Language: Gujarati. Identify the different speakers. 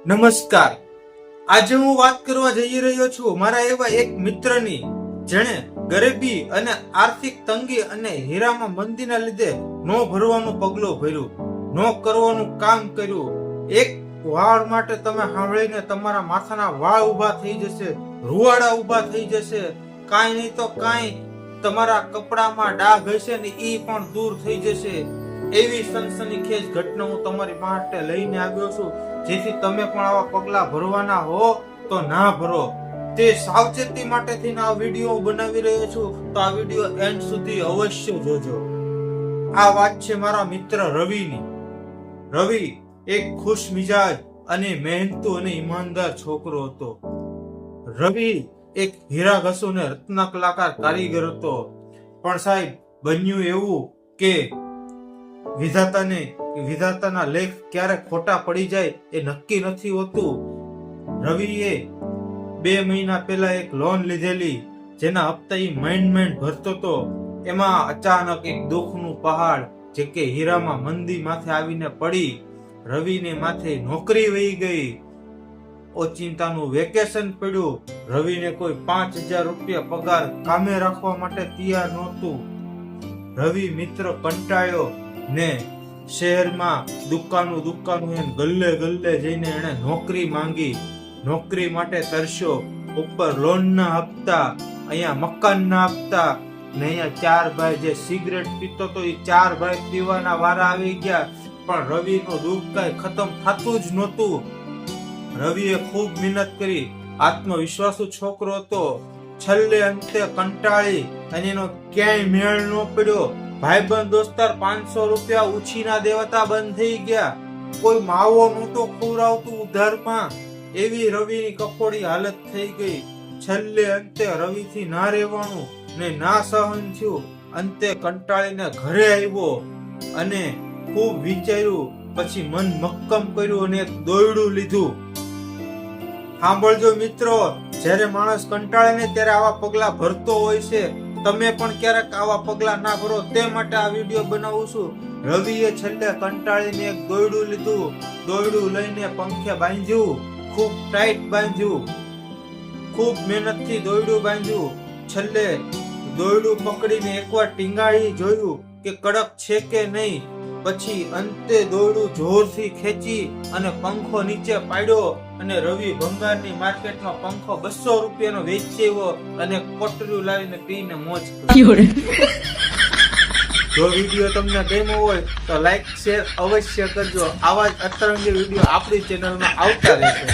Speaker 1: નમસ્કાર। આજે હું વાત કરવા જઈ રહ્યો છું મારા એવા એક મિત્રની જેણે ગરીબી અને આર્થિક તંગી અને હીરામાં મંદીના લીધે નો ભરવાનું પગલું ભર્યું, નો કરવાનું કામ કર્યું। એક વાળ માટે તમે સાંભળીને તમારા માથાના વાળ ઊભા થઈ જશે, રૂવાડા ઊભા થઈ જશે, કાંઈ નહીં તો કાંઈ તમારા કપડામાં ડાઘ હશે ને ઈ પણ દૂર થઈ જશે। એવી સનસનીખેજ ઘટના હું તમારી માટે લઈને આવ્યો છું, જેથી તમે પણ આવા પગલા ભરવાના હો તો ના ભરો। તે સાવચેતી માટે થઈને આ વિડીયો બનાવી રહ્યો છું, તો આ વિડીયો એન્ડ સુધી અવશ્ય જોજો। આ વાત છે મારા મિત્ર રવિની। રવિ એક ખુશ મિજાજ અને મહેનતુ અને ઈમાનદાર છોકરો હતો। રવિ એક હીરા ઘસુ ને રત્ન કલાકાર કારીગર હતો, પણ સાહેબ બન્યું એવું કે વિધાતાના લેખ ક્યારે ખોટા પડી જાય એ નક્કી નથી હોતું। રવિએ 2 મહિના પહેલા એક લોન લીધેલી, જેના હપ્તા ઈ માંડ ભરતો હતો। એમાં અચાનક એક દુઃખનું પહાડ જે કે હીરામાં મંદી માથે આવીને પડી। રવિને માથે નોકરી વહી ગઈ, ઓચિંતાનું વેકેશન પડ્યું। રવિને કોઈ 5000 રૂપિયા પગાર કામે રાખવા માટે તૈયાર નહોતું। રવિ મિત્ર કંટાળ્યો ને શહેરમાં દુકાનું એને ગલ્લે જઈને એને નોકરી માંગી। નોકરી માટે તરસ્યો, ઉપર લોનના હપ્તા, અહીંયા મકાનના હપ્તા ને અહીંયા 4 ભાઈ જે સિગરેટ પીતો તો એ 4 ભાઈ પીવાના વારા આવી ગયા, પણ રવિનું દુઃખ કઈ ખતમ થતું જ નહોતું। રવિએ ખૂબ મહેનત કરી, આત્મવિશ્વાસુ છોકરો હતો। છેલ્લે અંતે કંટાળી અને એનો ક્યાંય મેળ ન પડ્યો। ભાઈબંધ દોસ્તાર 500 રૂપિયા ઉછીના દેવતા બંધ થઈ ગયા, કોઈ માવો નહોતો ખવડાવતું ઉધારમાં। એવી રવિની કફોડી હાલત થઈ ગઈ। છેલ્લે અંતે રવિથી ના રહેવાનું ને ના સહન થયું। અંતે કંટાળીને ઘરે આવ્યો અને ખૂબ વિચાર્યું, પછી મન મક્કમ કર્યું અને એક દોરડું લીધું। સાંભળજો મિત્રો, જ્યારે માણસ કંટાળે ને ત્યારે આવા પગલા ભરતો હોય છે। તમે પણ ક્યારેક આવા પગલા ના ભરો તે માટે આ વિડીયો બનાવું છું। રવિએ છેલ્લે કંટાળીને એક દોરડું લીધું, દોરડું લઈને પંખે બાંધ્યું, ખૂબ ટાઈટ બાંધ્યું, ખૂબ મહેનતથી દોરડું બાંધ્યું। છેલ્લે દોરડું પકડીને એકવાર ટીંગાળી જોયું કે કડક છે કે નહીં, પછી અંતે દોરડું જોરથી ખેંચી અને પંખો નીચે પાડ્યો અને રવિ ભંગારની માર્કેટમાં પંખો 200 રૂપિયાનો વેચ્યો અને કોટરીઓ લાવીને પીને મોજ કરી। જો વિડીયો તમને ગમ્યો હોય તો લાઈક શેર અવશ્ય કરજો। આવા જ અતરંગી વિડીયો આપણી ચેનલમાં આવતા રહેશે।